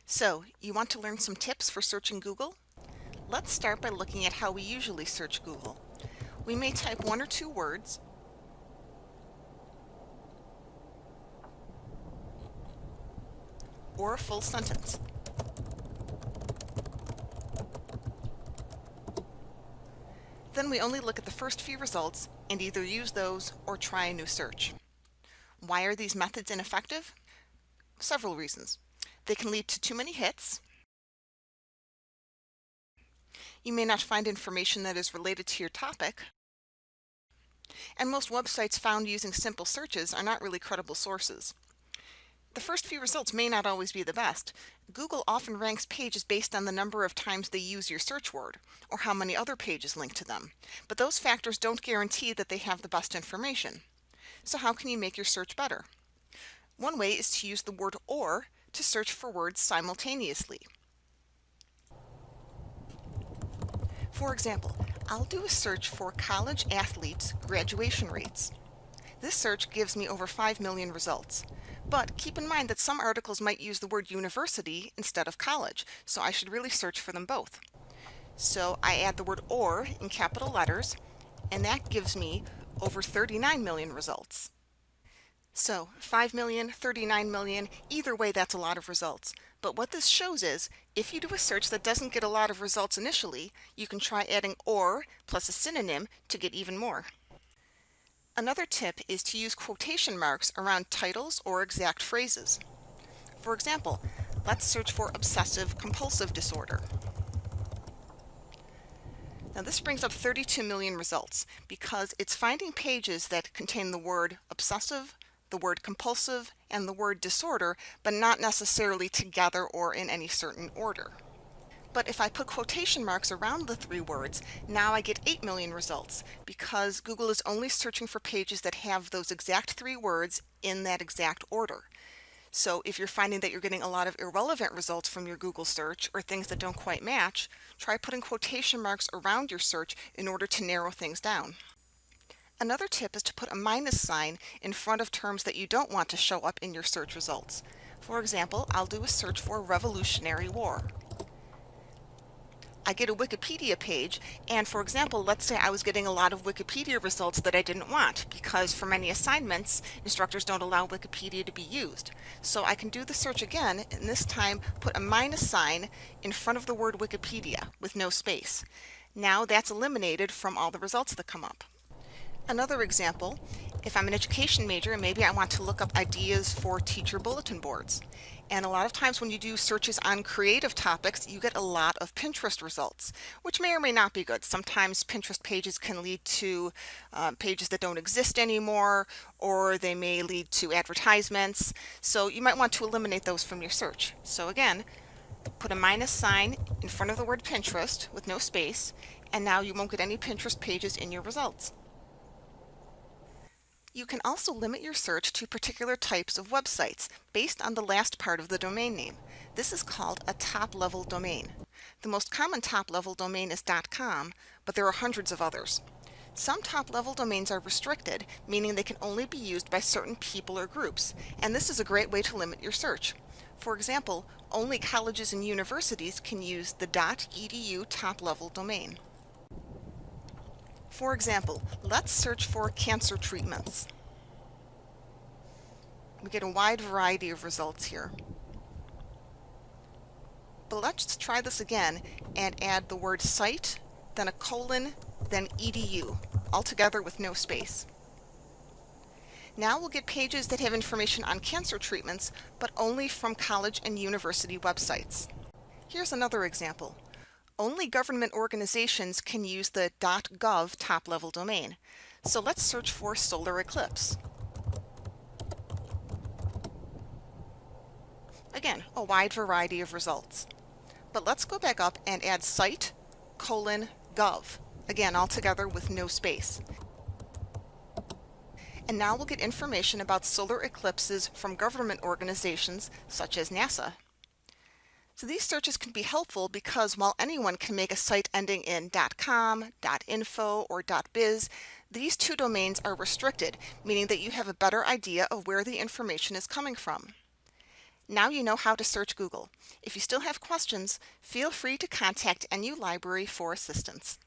So, you want to learn some tips for searching Google? Let's start by looking at how we usually search Google. We may type one or two words, or a full sentence. Then we only look at the first few results and either use those or try a new search. Why are these methods ineffective? Several reasons. They can lead to too many hits. You may not find information that is related to your topic. And most websites found using simple searches are not really credible sources. The first few results may not always be the best. Google often ranks pages based on the number of times they use your search word, or how many other pages link to them. But those factors don't guarantee that they have the best information. So how can you make your search better? One way is to use the word "or" to search for words simultaneously. For example, I'll do a search for college athletes' graduation rates. This search gives me over 5 million results. But keep in mind that some articles might use the word university instead of college, so I should really search for them both. So I add the word "or" in capital letters, and that gives me over 39 million results. So 5 million, 39 million, either way that's a lot of results. But what this shows is, if you do a search that doesn't get a lot of results initially, you can try adding "or" plus a synonym to get even more. Another tip is to use quotation marks around titles or exact phrases. For example, let's search for obsessive compulsive disorder. Now this brings up 32 million results because it's finding pages that contain the word obsessive, the word compulsive, and the word disorder, but not necessarily together or in any certain order. But if I put quotation marks around the three words, now I get 8 million results because Google is only searching for pages that have those exact three words in that exact order. So if you're finding that you're getting a lot of irrelevant results from your Google search or things that don't quite match, try putting quotation marks around your search in order to narrow things down. Another tip is to put a minus sign in front of terms that you don't want to show up in your search results. For example, I'll do a search for Revolutionary War. I get a Wikipedia page, and for example, let's say I was getting a lot of Wikipedia results that I didn't want, because for many assignments, instructors don't allow Wikipedia to be used. So I can do the search again, and this time put a minus sign in front of the word Wikipedia with no space. Now that's eliminated from all the results that come up. Another example, if I'm an education major, maybe I want to look up ideas for teacher bulletin boards. And a lot of times when you do searches on creative topics, you get a lot of Pinterest results, which may or may not be good. Sometimes Pinterest pages can lead to pages that don't exist anymore, or they may lead to advertisements. So you might want to eliminate those from your search. So again, put a minus sign in front of the word Pinterest with no space, and now you won't get any Pinterest pages in your results. You can also limit your search to particular types of websites based on the last part of the domain name. This is called a top-level domain. The most common top-level domain is .com, but there are hundreds of others. Some top-level domains are restricted, meaning they can only be used by certain people or groups, and this is a great way to limit your search. For example, only colleges and universities can use the .edu top-level domain. For example, let's search for cancer treatments. We get a wide variety of results here. But let's try this again and add the word site, then a colon, then edu, all together with no space. Now we'll get pages that have information on cancer treatments, but only from college and university websites. Here's another example. Only government organizations can use the .gov top-level domain. So let's search for solar eclipse. Again, a wide variety of results. But let's go back up and add site, colon, gov. Again, all together with no space. And now we'll get information about solar eclipses from government organizations such as NASA. So these searches can be helpful because while anyone can make a site ending in .com, .info, or .biz, these two domains are restricted, meaning that you have a better idea of where the information is coming from. Now you know how to search Google. If you still have questions, feel free to contact NU Library for assistance.